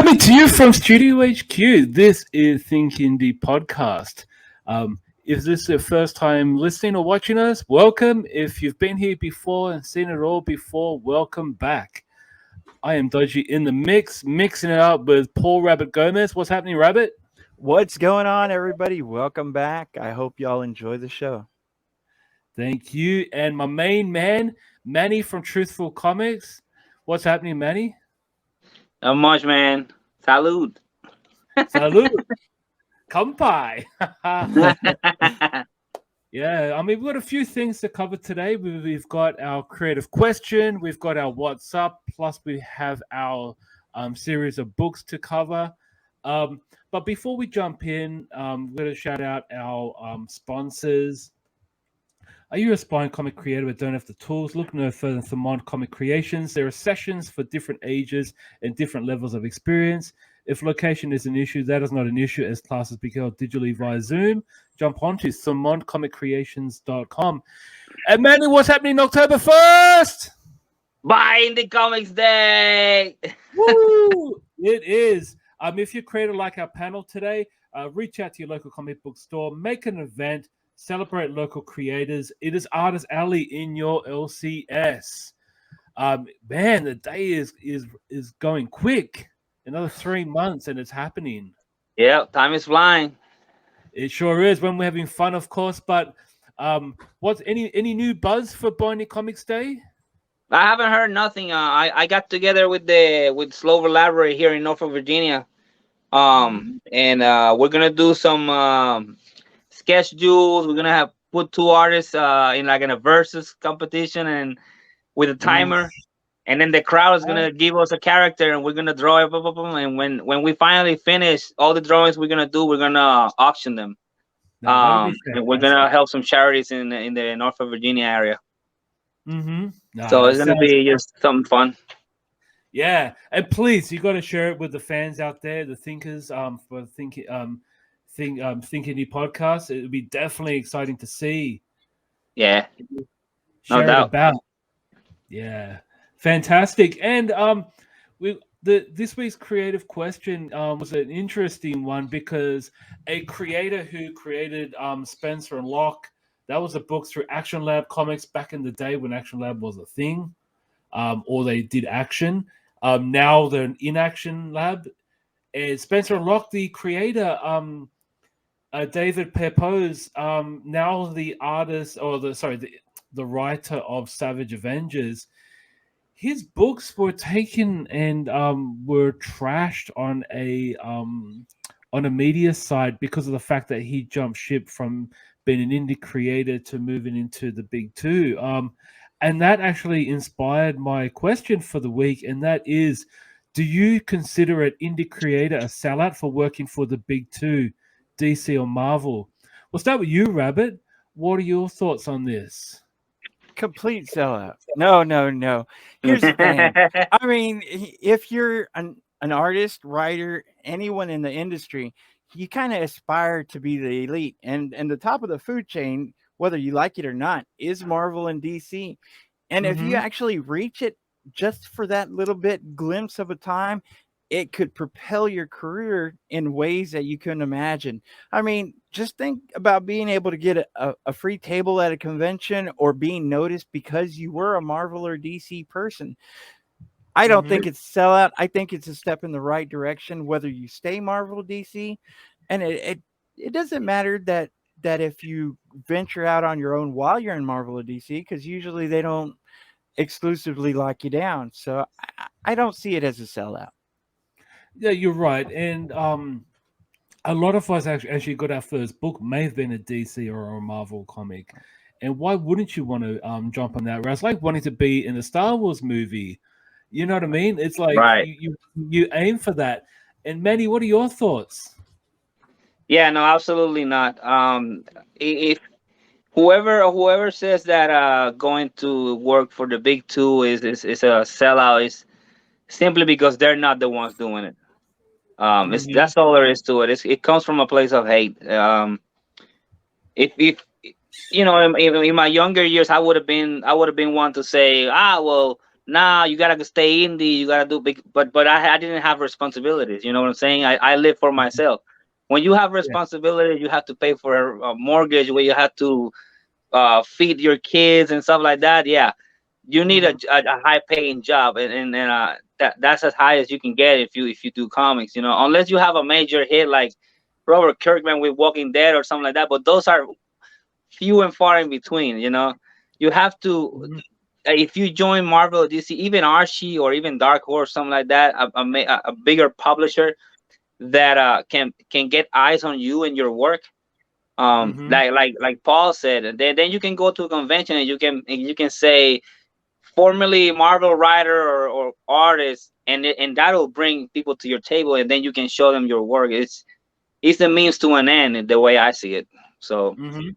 Coming to you from Studio HQ, this is Think Indie Podcast. If this is your first time listening or watching us, welcome. If you've been here before and seen it all before, welcome back. I am Dodgy in the mixing it up with Paul Rabbit Gomez. What's happening, Rabbit? What's going on, everybody? Welcome back. I hope y'all enjoy the show. Thank you. And my main man, Manny from Truthful Comics. What's happening, Manny? Not much, man. Salud. Salud. Kampai. Yeah, I mean, we've got a few things to cover today. We've got our creative question, we've got our What's Up, plus we have our series of books to cover. But before we jump in, we're going to shout out our sponsors. Are you an aspiring comic creator but don't have the tools? Look no further than Thermon Comic Creations. There are sessions for different ages and different levels of experience. If location is an issue, that is not an issue as classes be held digitally via Zoom. Jump on to thermoncomiccreations.com. And Manny, what's happening October 1st? Buy Indie Comics Day! Woo! It is. If you're a creator like our panel today, reach out to your local comic book store, make an event, celebrate local creators. It is Artist Alley in your LCS. Man, the day is going quick. Another 3 months and it's happening. Yeah, time is flying. It sure is when we're having fun, of course. But what's any new buzz for Bonnie Comics Day? I haven't heard nothing. I got together with Slover Library here in Norfolk, Virginia. And we're gonna do some sketch duels. We're gonna put two artists in a versus competition and with a timer. And then the crowd is gonna give us a character, and we're gonna draw it. And when we finally finish all the drawings, we're gonna auction them. And we're gonna help some charities in the Norfolk, Virginia area. So it's gonna be just something fun. Yeah, and please, you got to share it with the fans out there, the thinkers. For Think Indie podcast, it would be definitely exciting to see. Yeah, share it about. Yeah. Fantastic. And this week's creative question was an interesting one because a creator who created Spencer and Locke, that was a book through Action Lab Comics back in the day when Action Lab was a thing, or they did action. Now they're an in-action lab. And Spencer and Locke, the creator, David Pepose, now the artist, or the writer of Savage Avengers. His books were taken and were trashed on a media site because of the fact that he jumped ship from being an indie creator to moving into the big two. And that actually inspired my question for the week, and that is, do you consider an indie creator a sellout for working for the big two, DC or Marvel? We'll start with you, Rabbit. What are your thoughts on this? Complete sellout. No. Here's the thing. I mean, if you're an artist, writer, anyone in the industry, you kind of aspire to be the elite. And the top of the food chain, whether you like it or not, is Marvel and DC. And if you actually reach it just for that little bit glimpse of a time, it could propel your career in ways that you couldn't imagine. I mean, just think about being able to get a free table at a convention or being noticed because you were a Marvel or DC person. I don't think it's sellout. I think it's a step in the right direction, whether you stay Marvel, DC. And it doesn't matter that if you venture out on your own while you're in Marvel or DC, because usually they don't exclusively lock you down. So I don't see it as a sellout. Yeah, you're right. And a lot of us actually got our first book may have been a DC or a Marvel comic. And why wouldn't you want to jump on that? It's like wanting to be in a Star Wars movie. You know what I mean? It's like you aim for that. And Manny, what are your thoughts? Yeah, no, absolutely not. If whoever says that going to work for the big two is a sellout, is simply because they're not the ones doing it. That's all there is to it. It comes from a place of hate. If you know, in my younger years, I would have been one to say, well, nah, you gotta stay indie, you gotta do big. But I didn't have responsibilities. You know what I'm saying? I live for myself. When you have Yeah. responsibilities, you have to pay for a mortgage, where you have to feed your kids and stuff like that. Yeah, you need a high paying job, and that's as high as you can get if you do comics. You know, unless you have a major hit like Robert Kirkman with Walking Dead or something like that. But those are few and far in between. You know, you have to, Mhm. if you join Marvel or DC, even Archie or even Dark Horse, something like that, a bigger publisher that can get eyes on you and your work. Mhm. Like Paul said, and then you can go to a convention and you can say formerly Marvel writer or artist, and that'll bring people to your table, and then you can show them your work. It's the means to an end, the way I see it. So Mhm.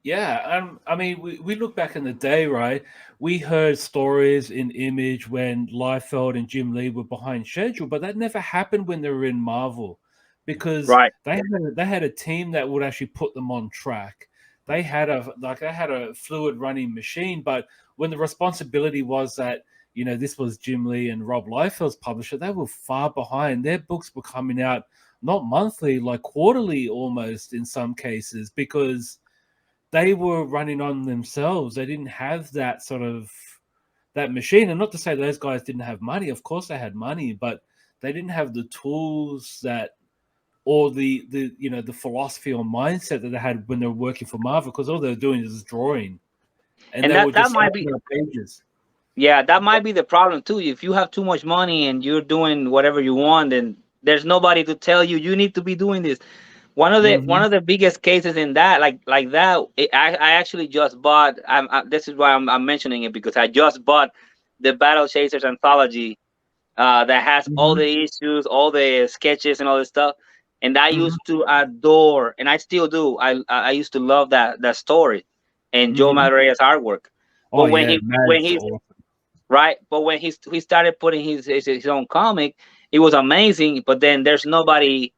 Yeah, I mean, we look back in the day, right? We heard stories in Image when Liefeld and Jim Lee were behind schedule, but that never happened when they were in Marvel, because right, they had a team that would actually put them on track. They had a fluid running machine, but when the responsibility was that, this was Jim Lee and Rob Liefeld's publisher, they were far behind. Their books were coming out not monthly, like quarterly almost in some cases, because they were running on themselves. They didn't have that sort of that machine. And not to say those guys didn't have money. Of course they had money, but they didn't have the tools that or the philosophy or mindset that they had when they were working for Marvel, because all they were doing is drawing. And and they were that just might be, opening up pages. yeah, that might be the problem too. If you have too much money and you're doing whatever you want, then there's nobody to tell you you need to be doing this. One Mm-hmm. of the biggest cases in that, like that, I actually just bought. This is why I'm mentioning it, because I just bought the Battle Chasers anthology, that has all Mm-hmm. the issues, all the sketches, and all this stuff. And I Mm-hmm. used to adore, and I still do. I used to love that story and Joe Mm-hmm. Madureira's artwork. Oh But yeah, when Mads he's awesome. right, but when he started putting his own comic, it was amazing. But then there's nobody,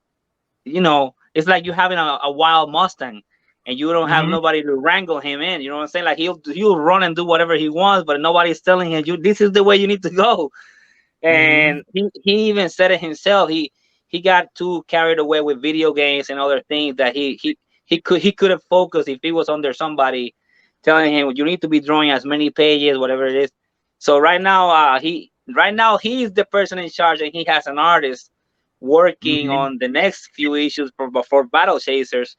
it's like you having a wild Mustang, and you don't have Mm-hmm. nobody to wrangle him in. You know what I'm saying? Like he'll run and do whatever he wants, but nobody's telling him, this is the way you need to go. Mm-hmm. And he even said it himself. He got too carried away with video games and other things that he could have focused if he was under somebody telling him you need to be drawing as many pages, whatever it is. So right now he is the person in charge, and he has an artist working Mm-hmm. on the next few issues for Battle Chasers,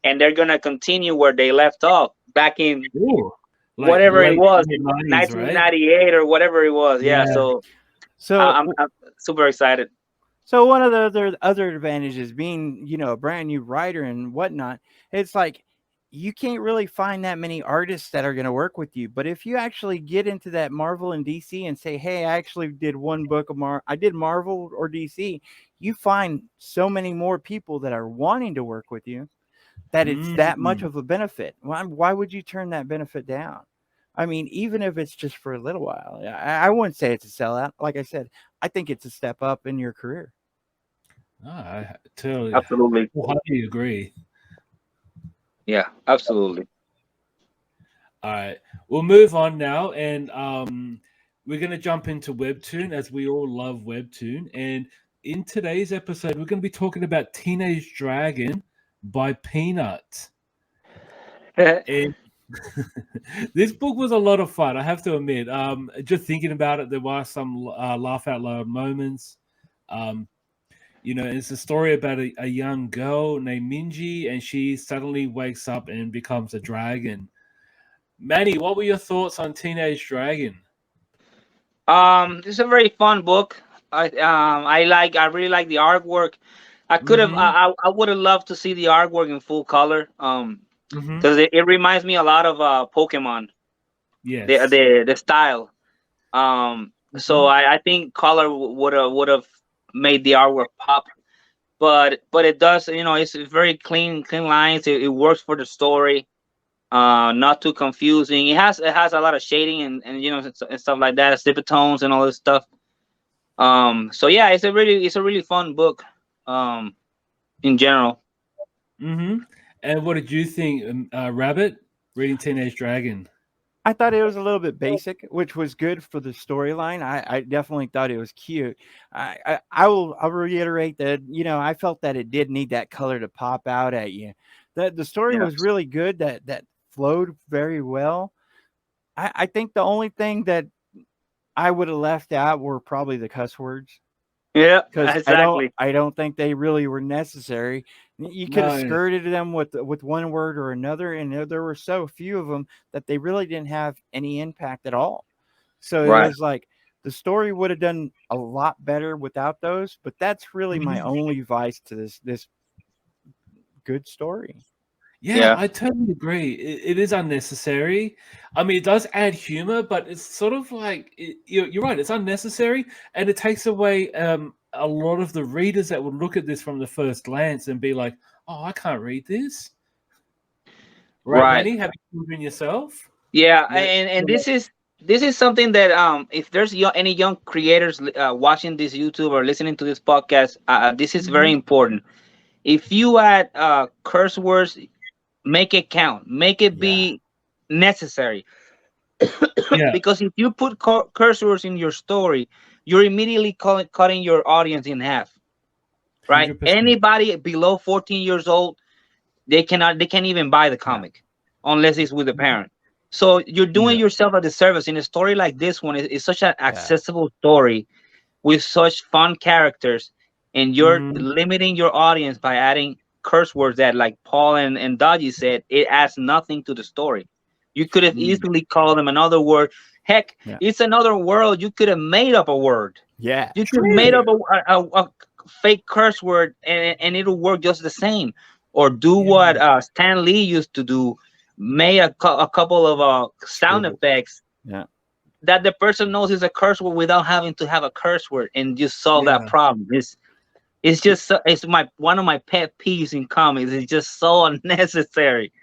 and they're gonna continue where they left off back in Ooh. Like whatever it late was, mid-90s, right? 1998 or whatever it was. Yeah, Yeah. so So I'm super excited. So one of the other advantages being, a brand new writer and whatnot, it's like you can't really find that many artists that are going to work with you. But if you actually get into that Marvel and DC and say, "Hey, I actually did one book of I did Marvel or DC," you find so many more people that are wanting to work with you that it's that much Mm. of a benefit. Why would you turn that benefit down? I mean, even if it's just for a little while, I wouldn't say it's a sellout. Like I said, I think it's a step up in your career. I totally Absolutely. wholeheartedly agree. Yeah, absolutely. All right, we'll move on now, and we're going to jump into Webtoon, as we all love Webtoon. And in today's episode, we're going to be talking about Teenage Dragon by Peanut. And this book was a lot of fun, I have to admit. Just thinking about it, there were some laugh out loud moments. Um, it's a story about a young girl named Minji, and she suddenly wakes up and becomes a dragon. Manny, what were your thoughts on Teenage Dragon? It's a very fun book. I really like the artwork. I could have Mm-hmm. I would have loved to see the artwork in full color. Mm-hmm. Because it reminds me a lot of Pokemon. The Yes. the the style. So Mm-hmm. I think color would have made the artwork pop. But it does, it's very clean lines. It works for the story. Not too confusing. It has a lot of shading and and stuff like that, snippet tones and all this stuff. So yeah, it's a really fun book. Um, in general. Mm-hmm. And what did you think, Rabbit, reading Teenage Dragon? I thought it was a little bit basic, which was good for the storyline. I definitely thought it was cute. I'll reiterate that, you know, I felt that it did need that color to pop out at you. That the story was really good. That flowed very well. I think the only thing that I would have left out were probably the cuss words. Yeah, Because exactly. I don't think they really were necessary. You could have skirted them with one word or another, and there were so few of them that they really didn't have any impact at all. So it was like the story would have done a lot better without those. But that's really my only vice to this good story. Yeah, I totally agree. It is unnecessary. I mean, it does add humor, but it's sort of like you're right. It's unnecessary, and it takes away a lot of the readers that would look at this from the first glance and be like, "Oh, I can't read this." Right, Manny? Have you proven yourself? Yeah, and this is something that if there's any young creators watching this YouTube or listening to this podcast, this is very important. If you add curse words, make it count, make it be necessary. Because if you put curse words in your story, you're immediately cutting your audience in half. Right? 100%. Anybody below 14 years old, they can't even buy the comic unless it's with a parent. So you're doing yourself a disservice in a story like this one. It's such an accessible story with such fun characters, and you're limiting your audience by adding curse words that, like Paul and Dodgy said, it adds nothing to the story. You could have easily called them another word. Heck, it's another world. You could have made up a word. Yeah, you could have made up a fake curse word, and it'll work just the same. Or do what Stan Lee used to do, made a couple of sound effects that the person knows is a curse word without having to have a curse word, and just solve that problem. It's just it's one of my pet peeves in comics. It's just so unnecessary,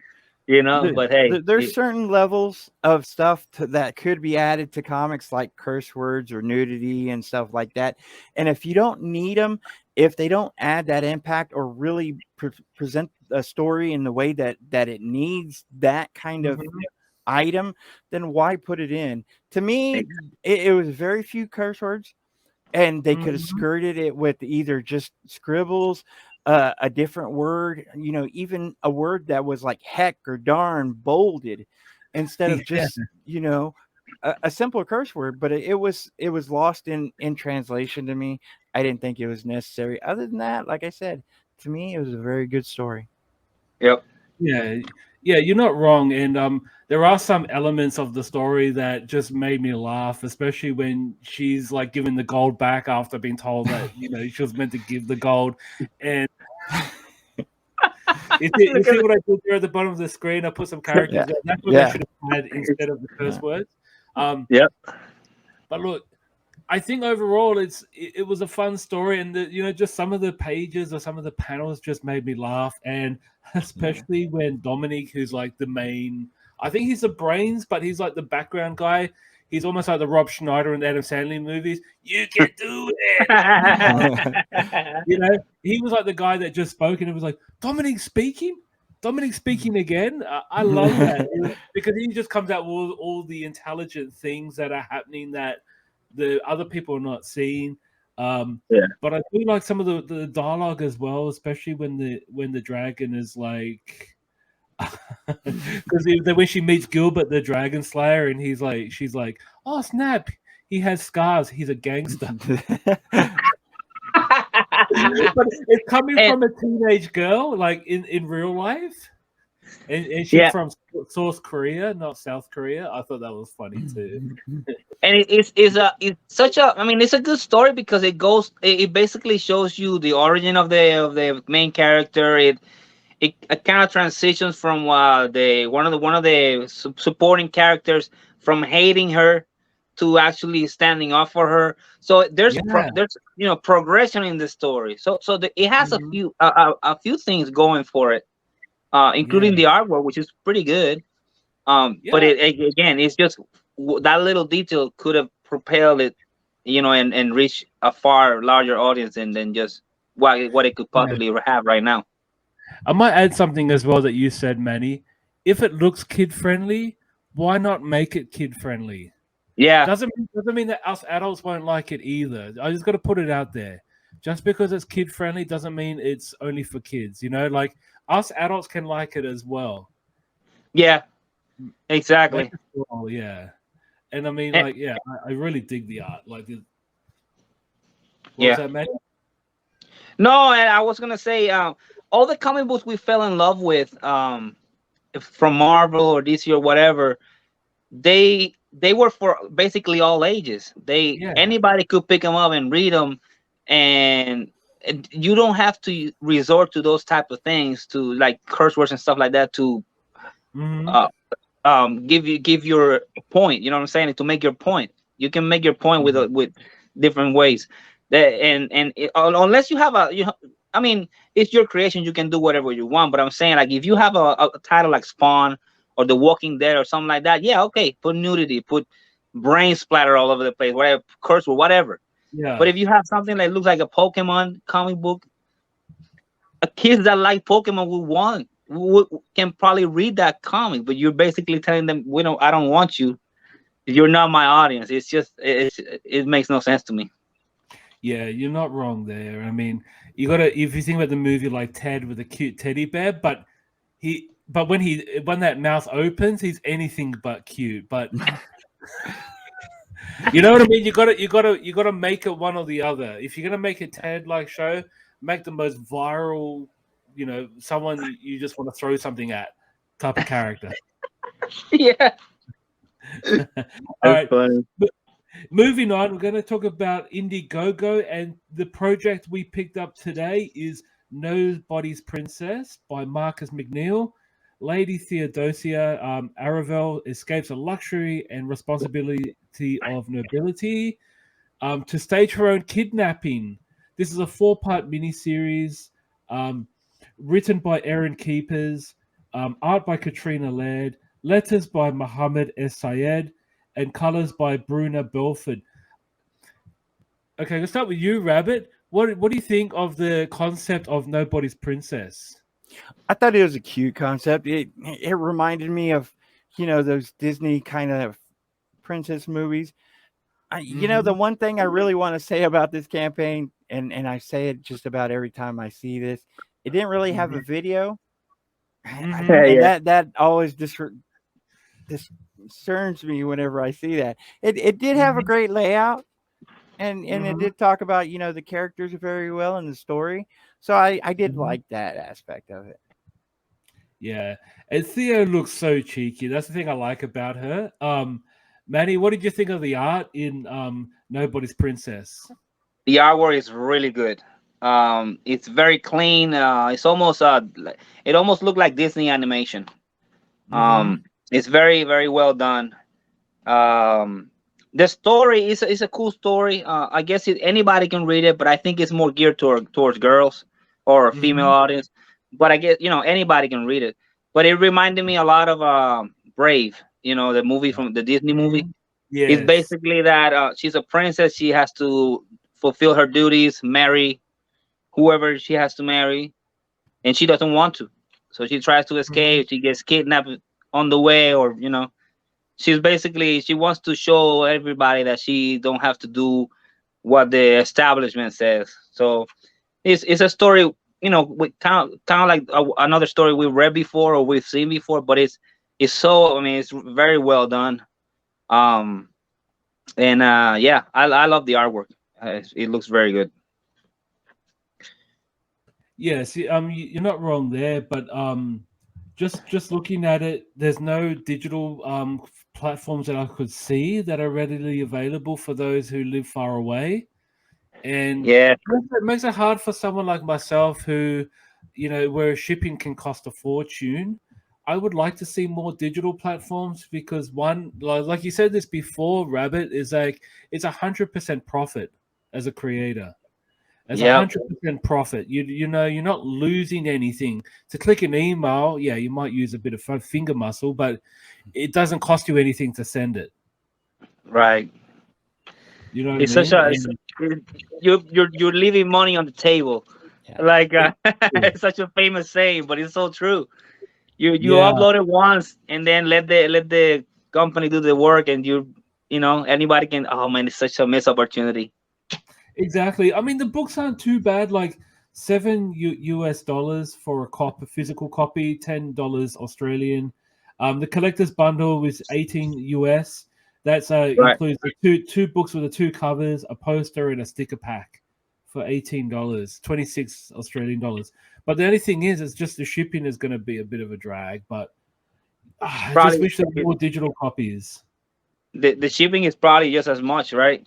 you know. But hey, there's certain levels of stuff that could be added to comics, like curse words or nudity and stuff like that. And if you don't need them, if they don't add that impact or really present a story in the way that it needs that kind of item, then why put it in? To me, it was very few curse words, and they could have skirted it with either just scribbles, a different word, you know, even a word that was like heck or darn bolded, instead of just you know, a simple curse word. But it was lost in translation to me. I didn't think it was necessary. Other than that, like I said, to me, it was a very good story. Yep. Yeah, you're not wrong, and there are some elements of the story that just made me laugh, especially when she's like giving the gold back after being told that she was meant to give the gold, and you see what I did there at the bottom of the screen? I put some characters there. That's what I should have had instead of the curse words. But look, I think overall it was a fun story, and just some of the pages or some of the panels just made me laugh, and especially when Dominic, who's like the main, I think he's the brains, but he's like the background guy. He's almost like the Rob Schneider in the Adam Sandler movies. You can do it. He was like the guy that just spoke, and it was like Dominic speaking again. I love that because he just comes out with all the intelligent things that are happening that the other people are not seeing. But I do like some of the dialogue as well, especially when the dragon is like, because when she meets Gilbert the Dragon Slayer, and she's like, oh snap, he has scars, he's a gangster. But it's coming from a teenage girl, like in real life. And she's from South Korea, not South Korea. I thought that was funny too. And it's such a, I mean, it's a good story because it basically shows you the origin of the main character. It kind of transitions from one of the supporting characters from hating her to actually standing up for her. So there's progression in the story. So it has a few things going for it. Including the artwork, which is pretty good. But it's just that little detail could have propelled it, and reach a far larger audience than just what it could possibly have right now. I might add something as well that you said, Manny. If it looks kid friendly, why not make it kid friendly? Yeah. Doesn't mean that us adults won't like it either. I just got to put it out there. Just because it's kid friendly doesn't mean it's only for kids. You know, like us adults can like it as well. Yeah. Exactly. Oh yeah, and I mean, And, like, yeah, I really dig the art. Like, what yeah. was that, man? No, and I was gonna say, all the comic books we fell in love with, from Marvel or DC or whatever, they were for basically all ages. Yeah. Anybody could pick them up and read them, and you don't have to resort to those type of things, to like curse words and stuff like that, to give your point. You know what I'm saying? To make your point, you can make your point with different ways. Unless you have I mean, it's your creation. You can do whatever you want. But I'm saying, like, if you have a title like Spawn or The Walking Dead or something like that, yeah, okay, put nudity, put brain splatter all over the place, whatever, curse or whatever. Yeah. But if you have something that looks like a Pokemon comic book, kids that like Pokemon can probably read that comic. But you're basically telling them, I don't want you. You're not my audience. It's just it makes no sense to me. Yeah, you're not wrong there. I mean, if you think about the movie like Ted with a cute teddy bear, but when that mouth opens, he's anything but cute. But you know what I mean? You gotta make it one or the other. If you're gonna make a Ted like show, make the most viral, someone you just want to throw something at type of character. Yeah. All right. Funny. Moving on, we're going to talk about Indiegogo, and the project we picked up today is Nobody's Princess by Marcus McNeal. Lady Theodosia Aravel escapes a luxury and responsibility of nobility to stage her own kidnapping. This is a 4-part miniseries written by Erin Keepers, art by Katrina Laird, letters by Mohammed S. Syed, and colors by Bruna Belford. Okay, let's start with you, Rabbit. What do you think of the concept of Nobody's Princess? I thought it was a cute concept. It reminded me of, those Disney kind of princess movies. The one thing I really want to say about this campaign, and I say it just about every time I see this, it didn't really have a video. And that always concerns me whenever I see that. It did have a great layout, and it did talk about the characters very well in the story. So I did like that aspect of it. Yeah, and Theo looks so cheeky. That's the thing I like about her. Manny, what did you think of the art in Nobody's Princess? The artwork is really good. It's very clean. It's almost it almost looked like Disney animation. It's very, very well done. The story is a cool story. I guess anybody can read it, but I think it's more geared towards girls or a female audience. But I guess anybody can read it. But it reminded me a lot of Brave. The movie from the Disney movie. Yes. It's basically that she's a princess. She has to fulfill her duties, marry whoever she has to marry, and she doesn't want to. So she tries to escape. She gets kidnapped on the way, or she wants to show everybody that she don't have to do what the establishment says. So it's a story, with kind of like another story we've read before or we've seen before, but it's it's very well done. Yeah, I love the artwork. It looks very good. Yes, you're not wrong there, but just looking at it, there's no digital platforms that I could see that are readily available for those who live far away, and yeah, it makes it hard for someone like myself who, where shipping can cost a fortune. I would like to see more digital platforms because one, like you said this before, Rabbit, is like it's 100% profit as a creator. As 100% profit, you're not losing anything. To click an email, yeah, you might use a bit of finger muscle, but it doesn't cost you anything to send it. Right. It's you're leaving money on the table. Yeah. Like it's such a famous saying, but it's so true. You upload it once and then let the company do the work, and anybody can. Oh man, it's such a missed opportunity. Exactly. I mean, the books aren't too bad. Like $7 US for a physical copy, $10 Australian. The collector's bundle was 18 US. That's Right. includes the two books with the two covers, a poster, and a sticker pack for $18, 26 Australian dollars. But the only thing is, it's just the shipping is going to be a bit of a drag. But I just Probably wish there were more digital copies. the shipping is probably just as much, right?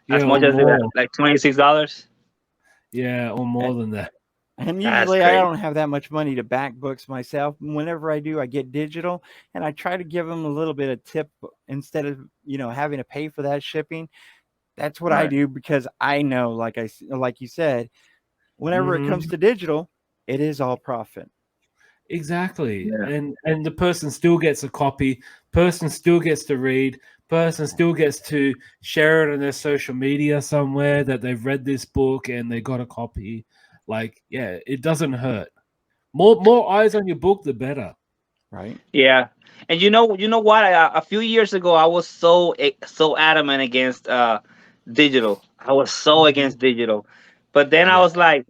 Yeah, As much or as more. like $26. Yeah, or more than that. And That's usually I great. don't have that much money to back books myself. Whenever I do, I get digital, and I try to give them a little bit of tip instead of having to pay for that shipping. That's what I Right. do, because I know, like you said, whenever it comes to digital, it is all profit. Exactly. Yeah. And the person still gets a copy, person still gets to read, person still gets to share it on their social media somewhere that they've read this book and they got a copy. Like, yeah, it doesn't hurt. More eyes on your book, the better. Right. Yeah. And you know what? A few years ago, I was so adamant against digital. I was so against digital, but then I Yeah. was like,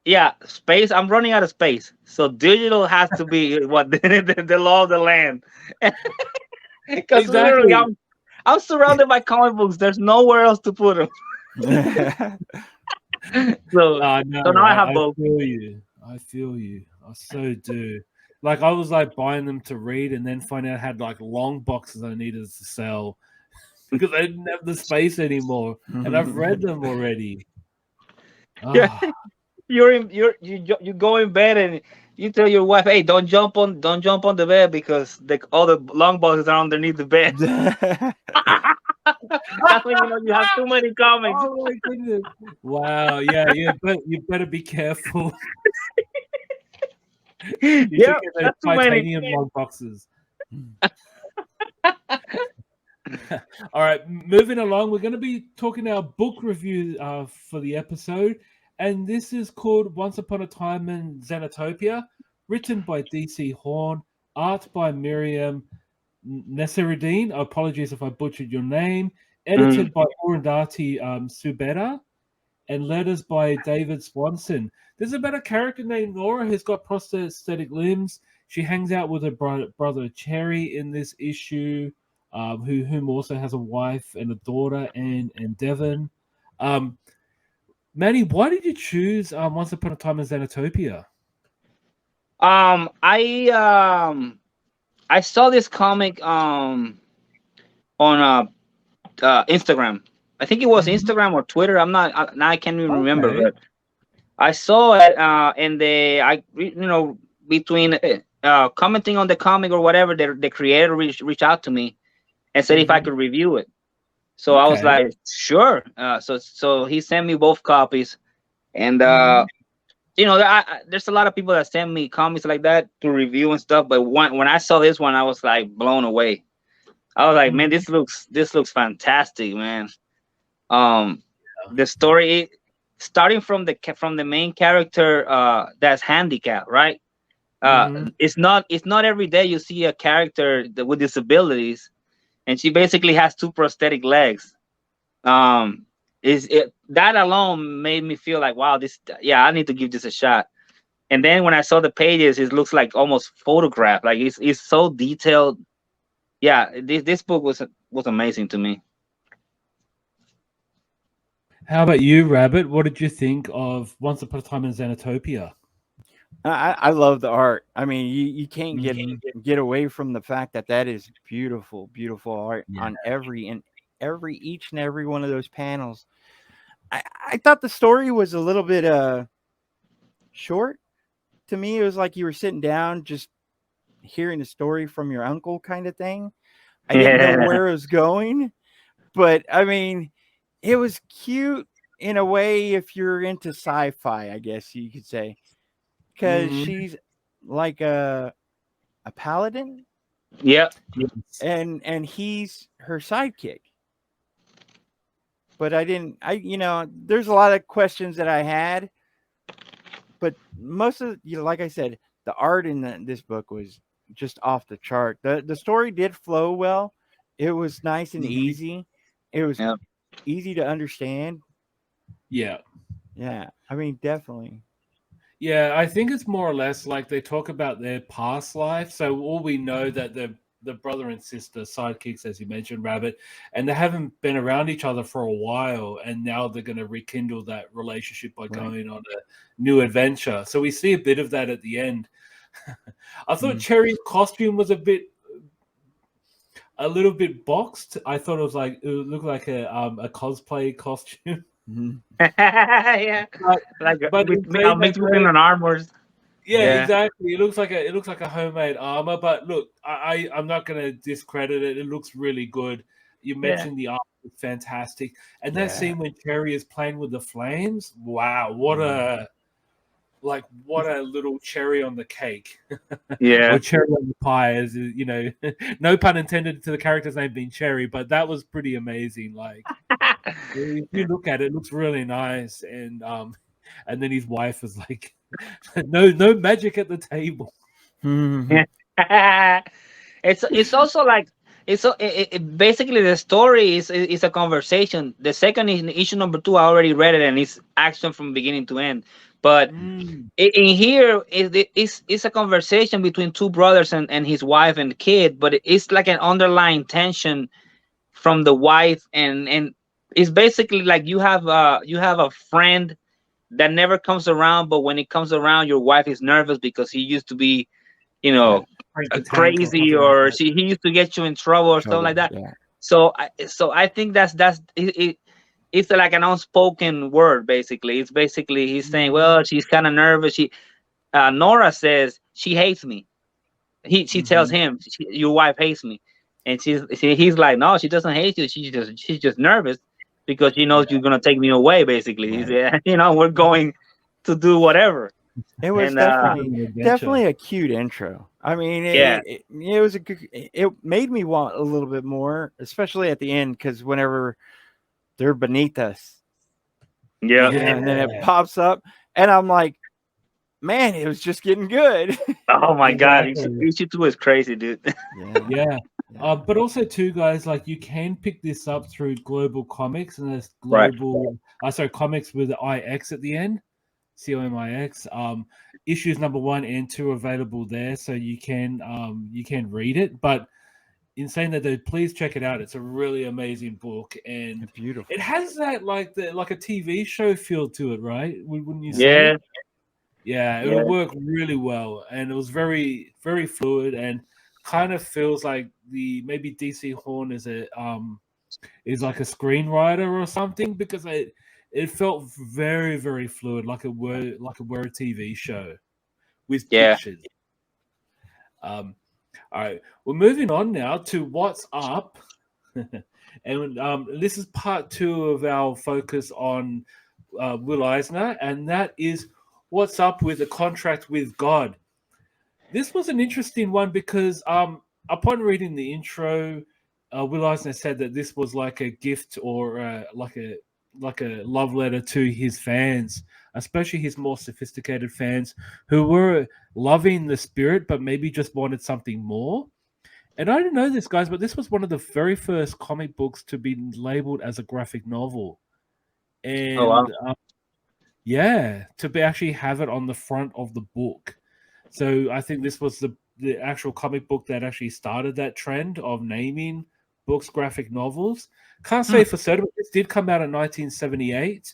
yeah, space. I'm running out of space, so digital has to be what the law of the land. Because literally, Exactly. I'm surrounded by comic books. There's nowhere else to put them. So No, so now I have I both. feel you. I feel you. I so do. Like I was like buying them to read and then find out I had like long boxes I needed to sell because I didn't have the space anymore. And I've read them already. Yeah, Ah, you go in bed and you tell your wife, "Hey, don't jump on the bed because all the long boxes are underneath the bed." That's when you know you have too many comics. oh my goodness. Wow. Yeah, you better be careful. You should Yeah, get those that's too many. titanium long boxes. All right, moving along, we're going to be talking our book review for the episode, and this is called Once Upon a Time in Xanatopia, written by DC Horn, art by Miriam Nesiruddin. Apologies if I butchered your name. Edited by Urandati Subeda, and letters by David Swanson. There's about a character named Nora who's got prosthetic limbs. She hangs out with her brother Cherry in this issue, whom also has a wife and a daughter, and Devon. Manny, why did you choose Once Upon a Time in Xanatopia? I saw this comic on Instagram. I think it was Instagram or Twitter. I'm not now. I can't even remember, Okay. but I saw it, and between commenting on the comic or whatever, the creator reached out to me and said if I could review it. So I was Okay. like, sure. So he sent me both copies, and there's a lot of people that send me comics like that to review and stuff. But when I saw this one, I was like blown away. I was like, man, this looks fantastic, man. The story starting from the main character that's handicapped, right? It's not every day you see a character with disabilities, and she basically has two prosthetic legs. Is it that alone made me feel like, wow, I need to give this a shot. And then when I saw the pages, it looks like almost photographed, like it's so detailed. Yeah, this book was amazing to me. How about you, Rabbit? What did you think of Once Upon a Time in Xanatopia? I love the art. I mean, you can't get away from the fact that is beautiful, beautiful art on each and every one of those panels. I thought the story was a little bit short. To me, it was like you were sitting down just hearing a story from your uncle kind of thing. I didn't know where it was going, but I mean, it was cute in a way if you're into sci-fi, I guess you could say, because she's like a paladin. Yep. And he's her sidekick. But there's a lot of questions that I had, but most of like I said, the art in this book was just off the chart. The story did flow well. It was nice and easy. It was easy to understand. Yeah. Yeah, I mean, definitely. Yeah, I think it's more or less like they talk about their past life. So all we know that the brother and sister sidekicks, as you mentioned, Rabbit, and they haven't been around each other for a while, and now they're going to rekindle that relationship by going on a new adventure. So we see a bit of that at the end. I thought Cherry's costume was a little bit boxed. I thought it looked like a cosplay costume. Yeah, but mixed between an armors. Yeah, exactly. It looks like a homemade armor, but look, I'm not gonna discredit it. It looks really good. You mentioned the art was fantastic. And that scene when Cherry is playing with the flames, wow, what a little cherry on the cake. Yeah. Or cherry on the pie, as you know, no pun intended to the character's name being Cherry, but that was pretty amazing. Like if you look at it, it looks really nice. And then his wife is like, no magic at the table. It's also like basically the story is a conversation. The second issue number 2, I already read it, and it's action from beginning to end. But in here it's a conversation between two brothers and his wife and kid, but it's like an underlying tension from the wife, and it's basically like you have a friend that never comes around, but when it comes around, your wife is nervous because he used to be, you know, crazy, or he used to get you in trouble or stuff like that. So I think that's it. It's like an unspoken word. Basically, it's basically he's saying, well, she's kind of nervous. Nora says she hates me. She tells him, your wife hates me, and he's like, no, she doesn't hate you. She's just nervous because she knows you're gonna take me away. Basically, we're going to do whatever. It was definitely a cute intro. I mean, it was it made me want a little bit more, especially at the end, because whenever they're beneath us, and then it pops up, and I'm like, man, it was just getting good. Oh my god, issue 2 is crazy, dude. But also too, guys, like you can pick this up through Global Comics, and there's Global Comics with the IX at the end. COMIX. Issues number 1 and 2 available there, so you can read it. But in saying that, though, please check it out. It's a really amazing book, and beautiful. It has that like a TV show feel to it, right? Wouldn't you say? Yeah, it would work really well, and it was very, very fluid, and kind of feels like maybe DC Horn is like a screenwriter or something, because it felt very, very fluid, like a TV show with pictures. All right, we're moving on now to What's Up, and this is part 2 of our focus on Will Eisner, and that is What's Up with a Contract with God. This was an interesting one because upon reading the intro, Will Eisner said that this was like a gift or like a love letter to his fans, especially his more sophisticated fans who were loving the spirit but maybe just wanted something more. And I didn't know this, guys, but this was one of the very first comic books to be labeled as a graphic novel. And to be actually have it on the front of the book. So I think this was the actual comic book that actually started that trend of naming books graphic novels. Can't say for certain, but this did come out in 1978.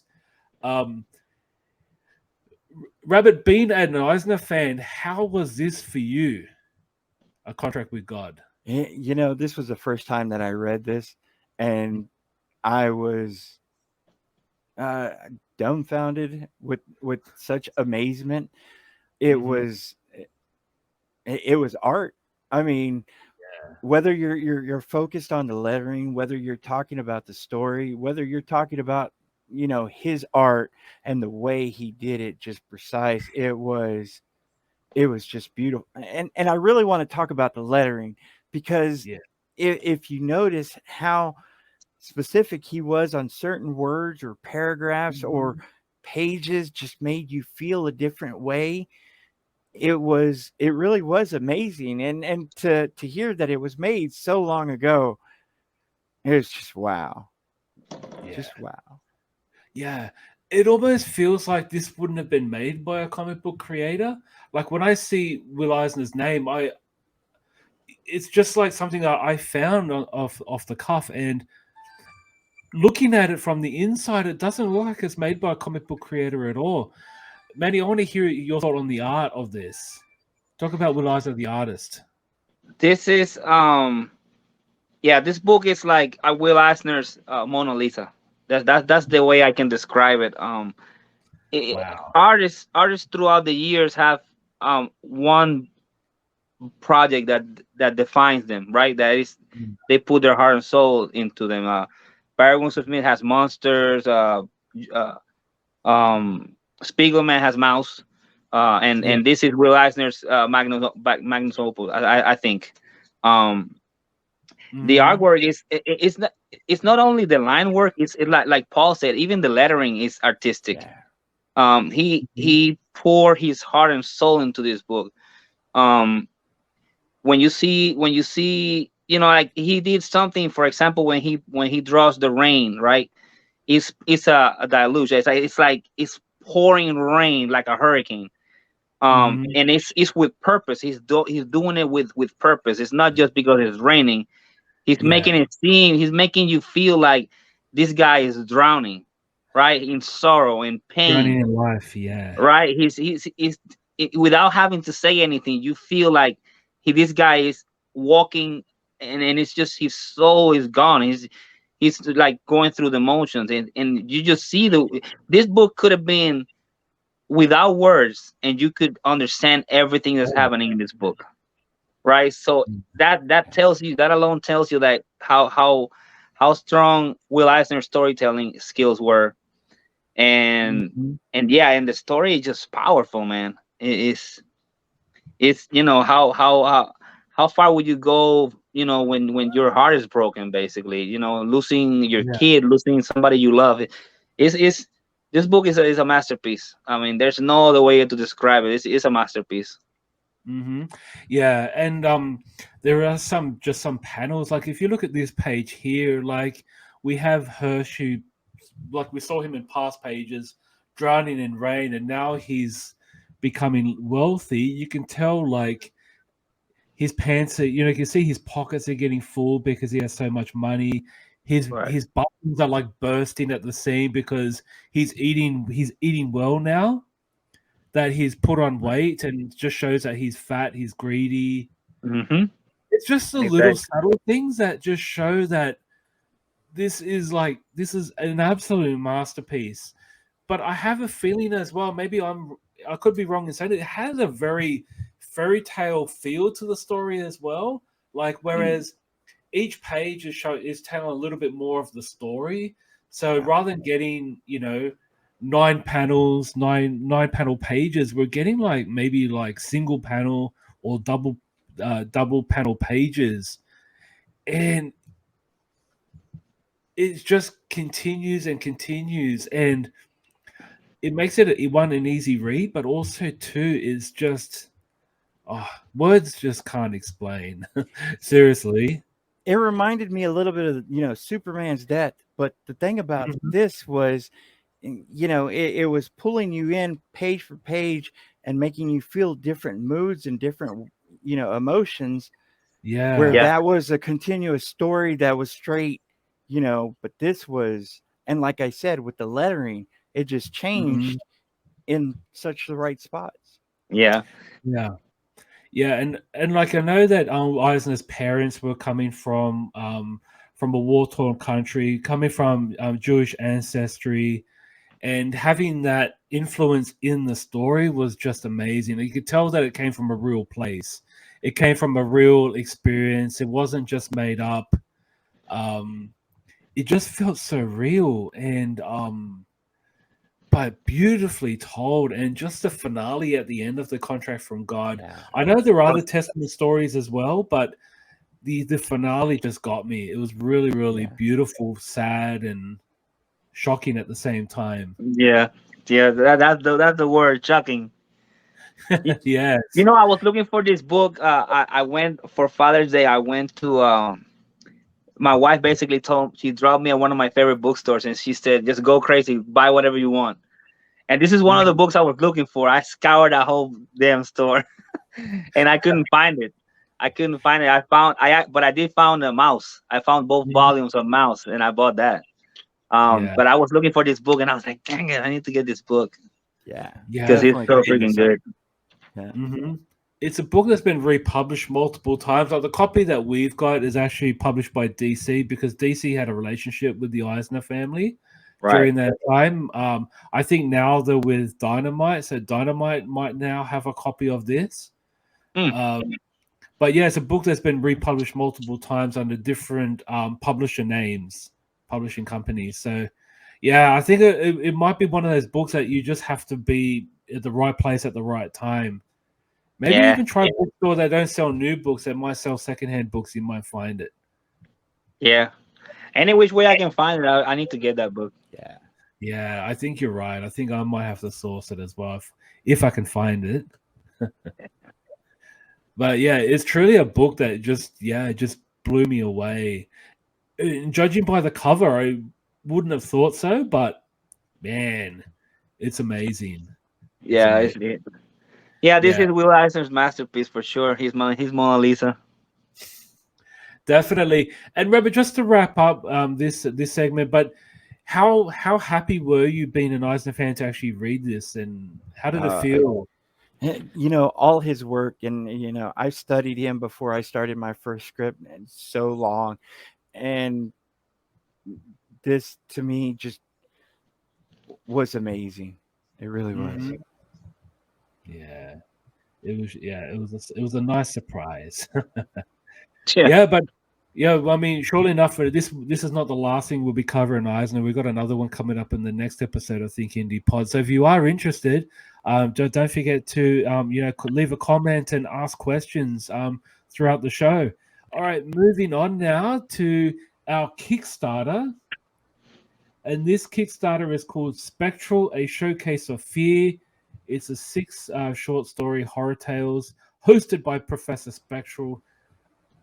Rabbit, being an Eisner fan, how was this for you? A Contract with God. You know, this was the first time that I read this, and I was dumbfounded with such amazement. It was art. I mean, whether you're focused on the lettering, whether you're talking about the story, whether you're talking about his art and the way he did it, just precise. It was just beautiful. And I really want to talk about the lettering, because if you notice how specific he was on certain words or paragraphs or pages, just made you feel a different way. it really was amazing, and to hear that it was made so long ago, it was just wow. Yeah. Just wow. Yeah. It almost feels like this wouldn't have been made by a comic book creator. Like when I see Will Eisner's name, it's just like something that I found off the cuff, and looking at it from the inside, it doesn't look like it's made by a comic book creator at all. Manny, I want to hear your thought on the art of this. Talk about Will Eisner, the artist. This is yeah, this book is like Will Eisner's Mona Lisa. That's the way I can describe it. Wow. Artists throughout the years have one project that defines them, right? That is, they put their heart and soul into them. Barry Winsor-Smith has Monsters. Uh, Spiegelman has Mouse. And this is Will Eisner's Magnus Opus. I think. The artwork is it's not only the line work. It's like Paul said. Even the lettering is artistic. Yeah. He poured his heart and soul into this book. When you see, like he did something, for example, when he draws the rain, right? It's a deluge. It's like it's pouring rain like a hurricane. And it's with purpose. He's doing it with purpose. It's not just because it's raining. He's making it seem, he's making you feel like this guy is drowning, right? In sorrow and pain. Drowning in life, yeah. Right? He's without having to say anything, you feel like this guy is walking, and it's just his soul is gone. He's like going through the motions, and you just see this book could have been without words, and you could understand everything that's happening in this book. Right, so that alone tells you that how strong Will Eisner's storytelling skills were, and the story is just powerful, man. It's how far would you go, when your heart is broken, basically, losing your kid, losing somebody you love. Is this book is a masterpiece. I mean, there's no other way to describe it. It's a masterpiece. Yeah, and there are some panels. Like if you look at this page here, like we have Hershey, like we saw him in past pages, drowning in rain, and now he's becoming wealthy. You can tell, like his pants are, you can see his pockets are getting full because he has so much money. His buttons are like bursting at the seam because he's eating well now. That he's put on weight, and just shows that he's fat, he's greedy. It's just the little subtle things that just show that this is an absolute masterpiece. But I have a feeling as well, maybe I could be wrong in saying it has a very fairy tale feel to the story as well. Like whereas each page is telling a little bit more of the story. So rather than getting, 9 panels, nine panel pages, we're getting like maybe like single panel or double panel pages, and it just continues and continues, and it makes it an easy read, but also two is just words just can't explain. Seriously. It reminded me a little bit of Superman's death, but the thing about this was, it was pulling you in page for page and making you feel different moods and different emotions. Where that was a continuous story that was straight, but this was, and like I said, with the lettering, it just changed in such the right spots. Yeah, and like I know that Eisner's parents were coming from a war-torn country, coming from Jewish ancestry, and having that influence in the story was just amazing. You could tell that it came from a real place. It came from a real experience. It wasn't just made up. It just felt so real, and but beautifully told, and just the finale at the end of the Contract from God. Yeah. I know there are other Testament stories as well, but the finale just got me. It was really, really beautiful, sad, and shocking at the same time. Yeah, that's the word, shocking. Yes. You know, I was looking for this book. I went for Father's Day. I went to my wife basically she dropped me at one of my favorite bookstores, and she said, "Just go crazy, buy whatever you want." And this is one of the books I was looking for. I scoured that whole damn store, and I couldn't find it. I couldn't find it. But I did found a mouse. I found both volumes of Mouse, and I bought that. But I was looking for this book, and I was like, "Dang it, I need to get this book." Yeah, because it's so freaking good. Yeah. It's a book that's been republished multiple times. Like the copy that we've got is actually published by DC because DC had a relationship with the Eisner family during that time. I think now they're with Dynamite, so Dynamite might now have a copy of this. But yeah, it's a book that's been republished multiple times under different publisher names, publishing companies. So yeah, I think it might be one of those books that you just have to be at the right place at the right time. Maybe even try a bookstore that don't sell new books, that might sell secondhand books. You might find it. Yeah. Any which way I can find it, I need to get that book. Yeah. Yeah, I think you're right. I think I might have to source it as well if I can find it. But yeah, it's truly a book that just blew me away. And judging by the cover, I wouldn't have thought so, but man, it's amazing. Yeah, this is Will Eisner's masterpiece for sure. He's Mona Lisa. Definitely. And Rabbit, just to wrap up this segment, but how happy were you being an Eisner fan to actually read this, and how did it feel? You know, all his work, and you know, I studied him before I started my first script, and so long, and this to me just was amazing. It really was. Yeah, it was. Yeah, it was a nice surprise. Yeah. But I mean, surely enough, this is not the last thing we'll be covering Eisner. We've got another one coming up in the next episode of Think Indie Pod. So if you are interested, don't forget to leave a comment and ask questions throughout the show. All right, moving on now to our Kickstarter. And this Kickstarter is called Spectral, a Showcase of Fear. It's a 6 short story horror tales hosted by Professor Spectral,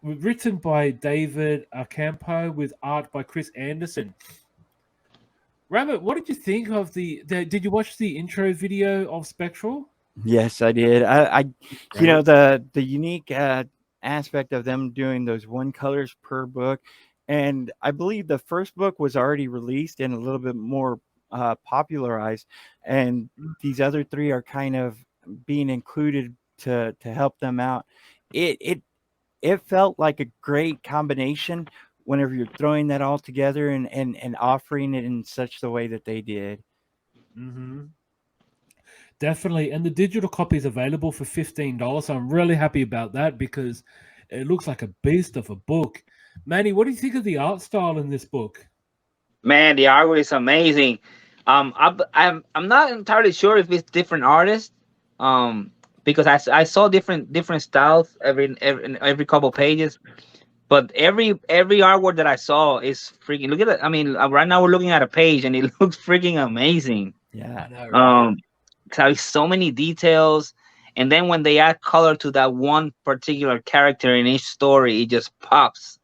written by David Acampo with art by Chris Anderson. Rabbit, what did you think of did you watch the intro video of Spectral? Yes, I did. I you know, the unique aspect of them doing those one colors per book, and I believe the first book was already released and a little bit more popularized, and these other 3 are kind of being included to help them out. It felt like a great combination whenever you're throwing that all together and offering it in such the way that they did. Definitely. And the digital copy is available for $15. So I'm really happy about that because it looks like a beast of a book. Manny, what do you think of the art style in this book? Man, the artwork is amazing. I'm not entirely sure if it's different artists. Because I saw different styles every couple pages, but every artwork that I saw is freaking. Look at it. I mean, right now we're looking at a page and it looks freaking amazing. Yeah. I know, right? There's so many details, and then when they add color to that one particular character in each story, it just pops.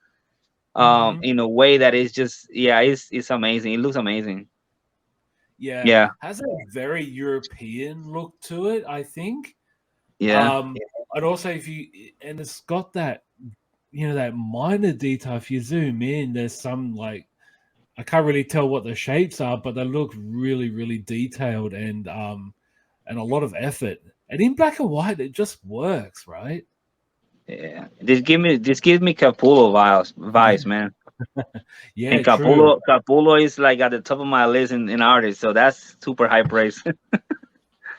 In a way that is just it's amazing. It looks amazing. Yeah. Has a very European look to it, I think. And also it's got that, that minor detail. If you zoom in, there's some I can't really tell what the shapes are, but they look really, really detailed and a lot of effort. And in black and white, it just works, right? Yeah, this gives me Capullo vibes, man. Yeah, and Capullo is like at the top of my list in artists, so that's super high praise.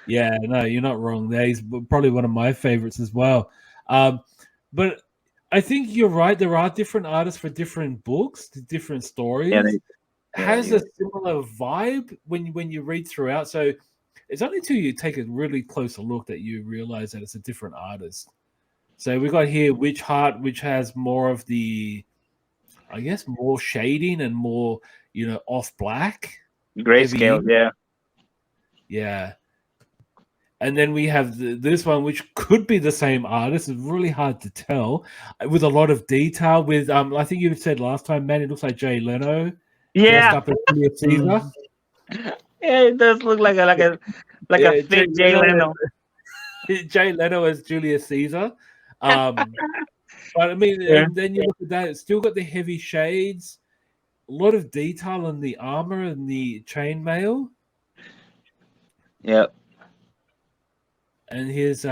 Yeah, no, you're not wrong there. He's probably one of my favorites as well. But I think you're right. There are different artists for different books, different stories. Has a similar vibe when you read throughout. So it's only until you take a really closer look that you realize that it's a different artist. So we got here Witch Heart, which has more of the, I guess, more shading and more, off black. Grayscale, yeah. Yeah. And then we have this one, which could be the same artist. It's really hard to tell, with a lot of detail. With I think you said last time, man, it looks like Jay Leno dressed up as Julius Caesar. Yeah, it does look like a fit Jay Leno. Jay Leno as Julius Caesar. But I mean, and then you look at that; it's still got the heavy shades, a lot of detail on the armor and the chainmail. Yep. And here's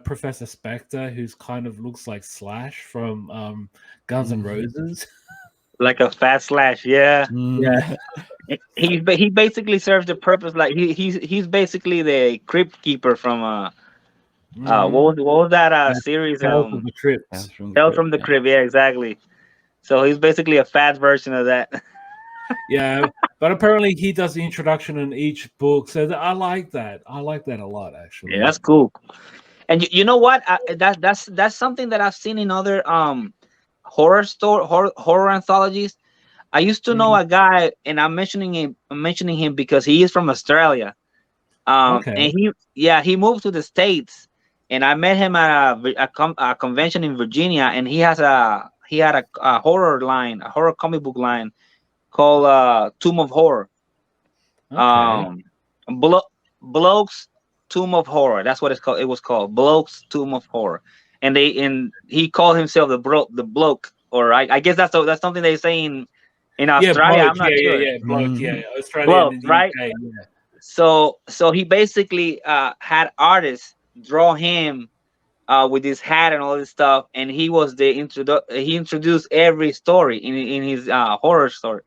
Professor Spectre, who's kind of looks like Slash from Guns N' Roses. Like a fat Slash, yeah. Yeah. He basically serves the purpose, like he's basically the crypt keeper from what was that series? Tales from the Crypt. Tales from the Crypt, yeah, exactly. So he's basically a fat version of that. Yeah, but apparently he does the introduction in each book, so I like that. I like that a lot, actually. Yeah, that's cool. And you know what? That's something that I've seen in other horror anthologies. I used to know a guy, and I'm mentioning him because he is from Australia. Okay. And he moved to the States, and I met him at a convention in Virginia, and he had a horror line, a horror comic book line called Tomb of Horror. Okay. Bloke's Tomb of Horror. That's what it's called. It was called Bloke's Tomb of Horror, and he called himself the bloke, or I guess that's something they say in Australia. Bloke, I'm not sure. Yeah, bloke, Australia, Bloke, and the right? UK, yeah. So he basically had artists draw him with his hat and all this stuff, and he was he introduced every story in his horror story.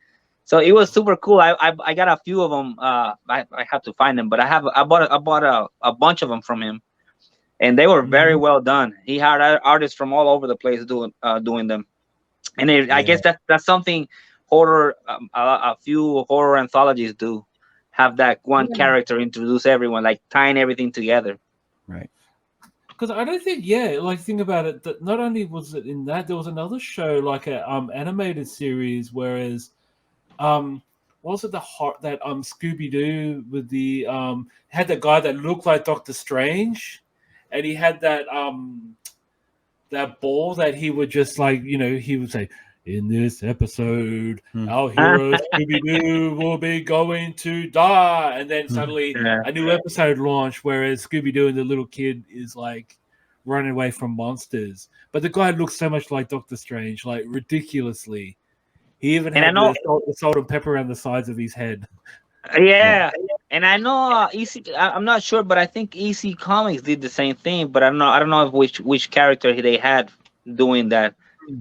So it was super cool. I got a few of them. I have to find them, but I bought a bunch of them from him, and they were very well done. He had artists from all over the place doing them, and I guess that's something horror. A few horror anthologies do have that one character introduce everyone, like tying everything together. Right. Because I don't think, like think about it. That not only was it in that, there was another show, like a animated series, whereas. Was it that Scooby Doo with the had the guy that looked like Doctor Strange, and he had that ball that he would just he would say, in this episode our hero Scooby Doo will be going to die, and then suddenly a new episode launched, whereas Scooby Doo and the little kid is like running away from monsters, but the guy looks so much like Doctor Strange, like ridiculously. He even had the salt and pepper around the sides of his head. Yeah. And I know EC. I'm not sure, but I think EC Comics did the same thing. But I don't know which character they had doing that.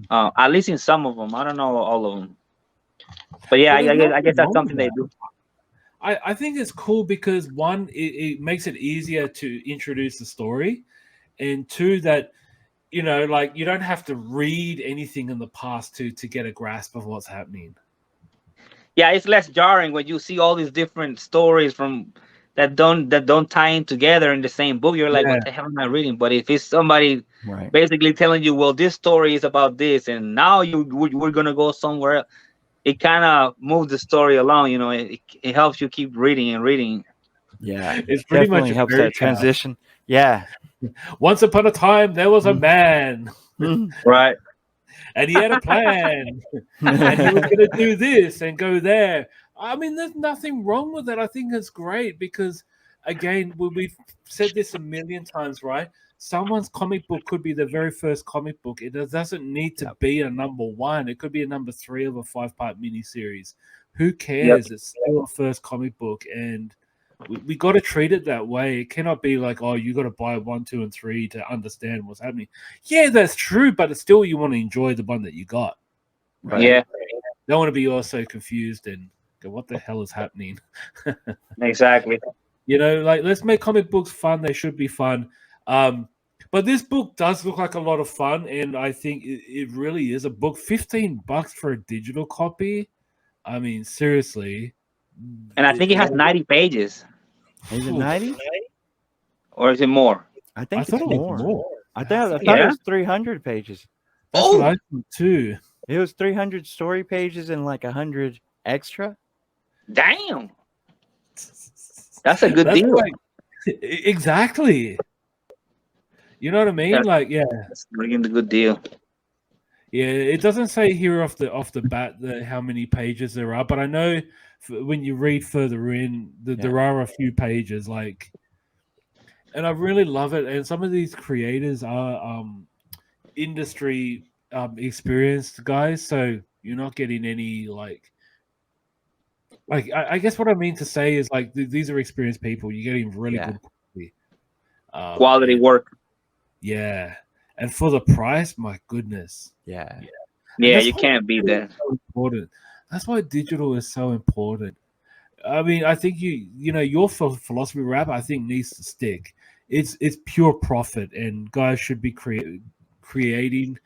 At least in some of them, I don't know all of them. But yeah, I guess that's something they do. I think it's cool because one, it makes it easier to introduce the story, and two, that. You don't have to read anything in the past to get a grasp of what's happening. Yeah, it's less jarring when you see all these different stories from that don't tie in together in the same book. You're like, what the hell am I reading? But if it's somebody basically telling you, well, this story is about this, and now we're gonna go somewhere else, it kind of moves the story along. It helps you keep reading and reading. Yeah, it's pretty much helps that transition. Yeah. Once upon a time, there was a man. Right. And he had a plan. And he was going to do this and go there. I mean, there's nothing wrong with that. I think it's great because, again, we've said this a million times, right? Someone's comic book could be the very first comic book. It doesn't need to be a number 1. It could be a number 3 of a 5-part miniseries. Who cares? It's still a first comic book, and we got to treat it that way. It cannot be like, oh, you got to buy 1, 2, and 3 to understand what's happening. Yeah, that's true, but it's still you want to enjoy the one that you got. Right? Yeah. Don't want to be also confused and go, what the hell is happening? Exactly. Let's make comic books fun. They should be fun. But this book does look like a lot of fun, and I think it really is a book. $15 for a digital copy. I mean, seriously. And I think it has 90 pages. Is it 90? Or is it more? I think it's more. I thought it was 300 pages. That's what I thought too. It was 300 story pages and like 100 extra. Damn. That's a good deal. Exactly. You know what I mean? Like, yeah, That's bringing the good deal. yeah. It doesn't say here off the bat how many pages there are, but I know when you read further in, there are a few pages. Like, and I really love it. And some of these creators are industry experienced guys, so you're not getting any like I guess what I mean to say is like these are experienced people. You're getting really good quality work. Yeah, and for the price, my goodness. Yeah. Yeah, you can't beat that. So important. That's why digital is so important. I mean, I think you know your philosophy rap. I think needs to stick. It's pure profit, and guys should be creating.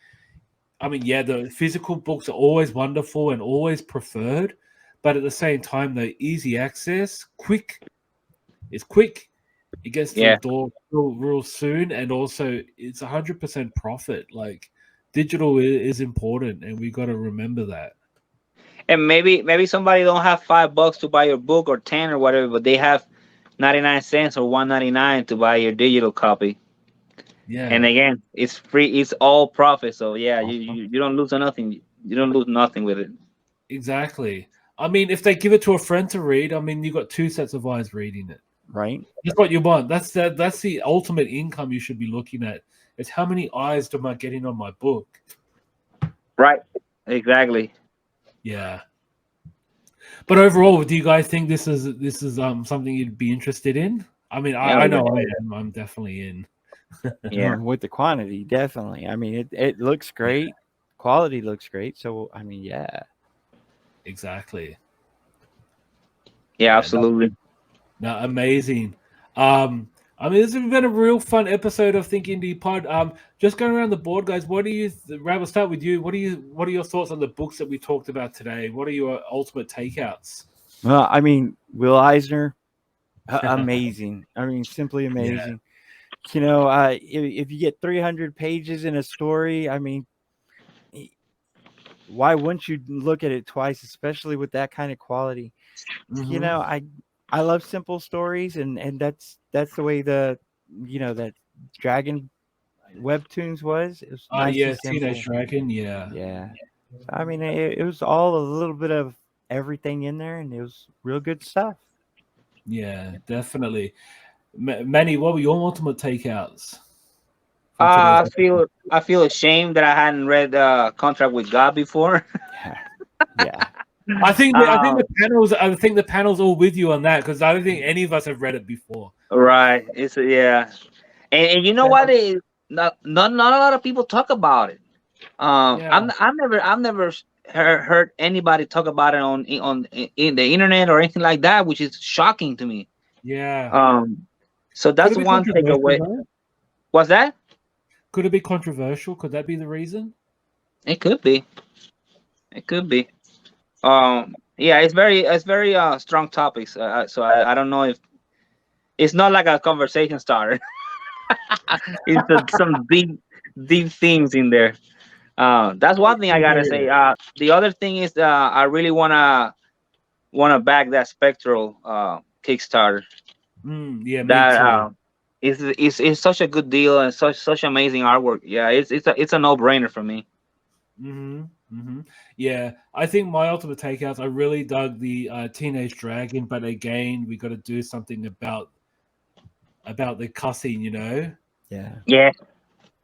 I mean, yeah, the physical books are always wonderful and always preferred, but at the same time, they're easy access, quick. It's quick. It gets to the door real soon, and also it's 100% profit. Like digital is important, and we got to remember that. And maybe somebody don't have $5 to buy your book or 10 or whatever, but they have 99 cents or 1.99 to buy your digital copy. Yeah. And again, it's free. It's all profit. So yeah, you don't lose nothing. You don't lose nothing with it. Exactly. I mean, if they give it to a friend to read, I mean, you got two sets of eyes reading it. Right. That's what you want. That's the ultimate income you should be looking at. It's how many eyes am I getting on my book? Right. Exactly. Yeah. But overall, do you guys think this is something you'd be interested in? I mean, I know I am. I'm definitely in. Yeah. With the quantity, definitely. I mean, it looks great. Quality looks great. So I mean, yeah. Exactly. Yeah, absolutely. No, amazing. I mean, this has been a real fun episode of Think Indie Pod. Just going around the board, guys. What do you? Rab, we'll start with you. What are your thoughts on the books that we talked about today? What are your ultimate takeouts? Well, I mean, Will Eisner, amazing. I mean, simply amazing. Yeah. You know, if you get 300 pages in a story, I mean, why wouldn't you look at it twice, especially with that kind of quality? Mm-hmm. You know, I love simple stories, and that's the way that Dragon Webtoons was. It was nice and simple. Teenage Dragon, yeah. I mean, it was all a little bit of everything in there, and it was real good stuff. Yeah, definitely. Manny, what were your ultimate takeouts? I feel ashamed that I hadn't read Contract with God before. Yeah. I think the panel's all with you on that because I don't think any of us have read it before. Right. It's and you know what? Not a lot of people talk about it. I've never heard anybody talk about it on in the internet or anything like that, which is shocking to me. Yeah. So that's one takeaway. What's that? Could it be controversial? Could that be the reason? It could be. It could be. Yeah, it's very strong topics. So I don't know if it's not like a conversation starter. It's some deep themes in there. That's one thing I gotta say. The other thing is I really wanna back that Spectral Kickstarter. Yeah, that it's such a good deal and such amazing artwork. Yeah, it's a no-brainer for me. Yeah, I think my ultimate takeouts. I really dug the Teenage Dragon, but again, we got to do something about the cussing. You know. Yeah.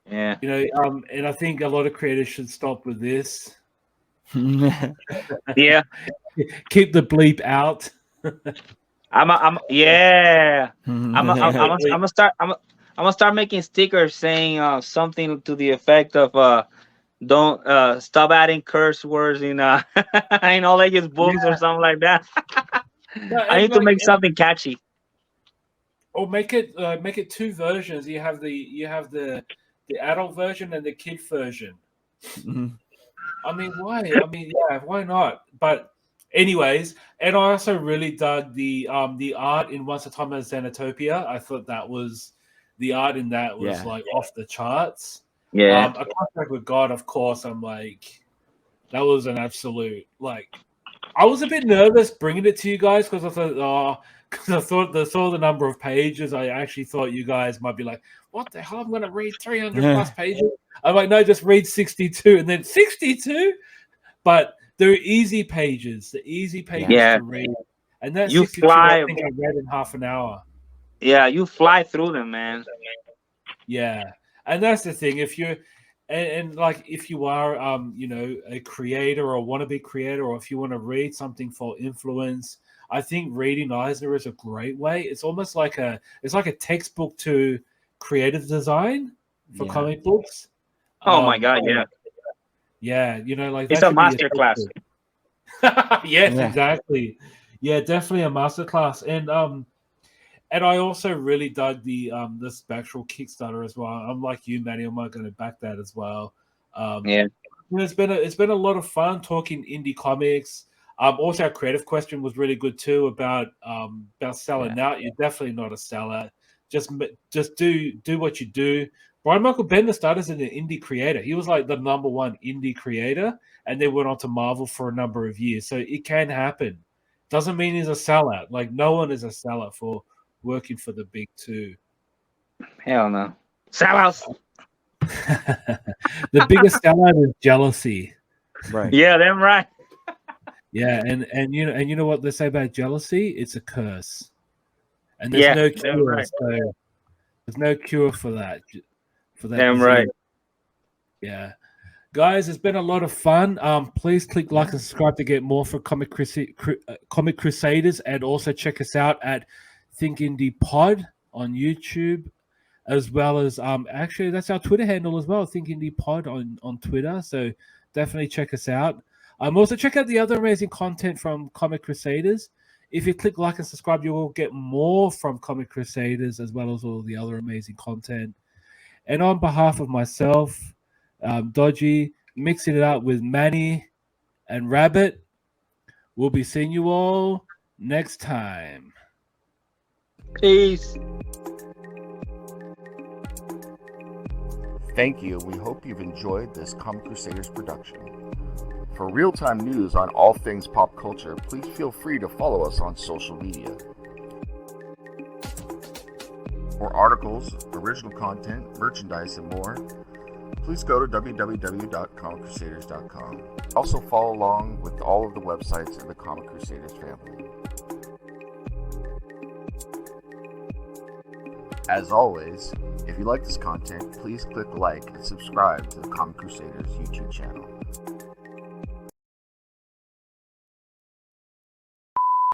You know, and I think a lot of creators should stop with this. Yeah. Keep the bleep out. I'm gonna start making stickers saying something to the effect of don't stop adding curse words in all ages books or something like that. I need to make something catchy. Or make it two versions. You have the adult version and the kid version. I mean, why? I mean, yeah, why not? But anyways, and I also really dug the art in Once Upon a Time in Xanatopia. I thought that was the art in that was like off the charts. Yeah. A Contract with God, of course. I'm like, that was an absolute like. I was a bit nervous bringing it to you guys because I thought, I saw the number of pages. I actually thought you guys might be like, "What the hell? I'm going to read 300 plus pages." I'm like, "No, just read 62," and then 62. But they're easy pages. The easy pages to read, and that 62 I think I read in half an hour. Yeah, you fly through them, man. Yeah, and that's the thing. If you're and like if you are a creator or wannabe creator, or if you want to read something for influence, I think reading Eisner is a great way. It's almost like a textbook to creative design for comic books. Oh my god, yeah, like it's a master class. Yes, exactly. Yeah, definitely a masterclass. And I also really dug this actual Kickstarter as well. I'm like you, Manny. I'm going to back that as well. It's been a lot of fun talking indie comics. Also, our creative question was really good too about selling out. You're definitely not a sellout. Just do what you do. Brian Michael Bendis started as an indie creator. He was like the number one indie creator, and then went on to Marvel for a number of years. So it can happen. Doesn't mean he's a sellout. Like no one is a sellout for working for the big two. Hell no. Sellouts. The biggest sellout is jealousy. Right. Yeah, them right. Yeah, and you know what they say about jealousy? It's a curse. And there's no cure. Right. So there's no cure for that. Damn right. Yeah. Guys, it's been a lot of fun. Please click like and subscribe to get more for Comic Crusaders, and also check us out at Think Indie Pod on YouTube, as well as actually that's our Twitter handle as well, Think Indie Pod on Twitter. So definitely check us out. Also check out the other amazing content from Comic Crusaders. If you click like and subscribe, you will get more from Comic Crusaders, as well as all the other amazing content. And on behalf of myself, Dodgy, mixing it up with Manny and Rabbit, we'll be seeing you all next time. Peace. Thank you. We hope you've enjoyed this Comic Crusaders production. For real-time news on all things pop culture, please feel free to follow us on social media. For articles, original content, merchandise, and more, please go to www.comiccrusaders.com. Also follow along with all of the websites in the Comic Crusaders family. As always, if you like this content, please click like and subscribe to the Comic Crusaders YouTube channel.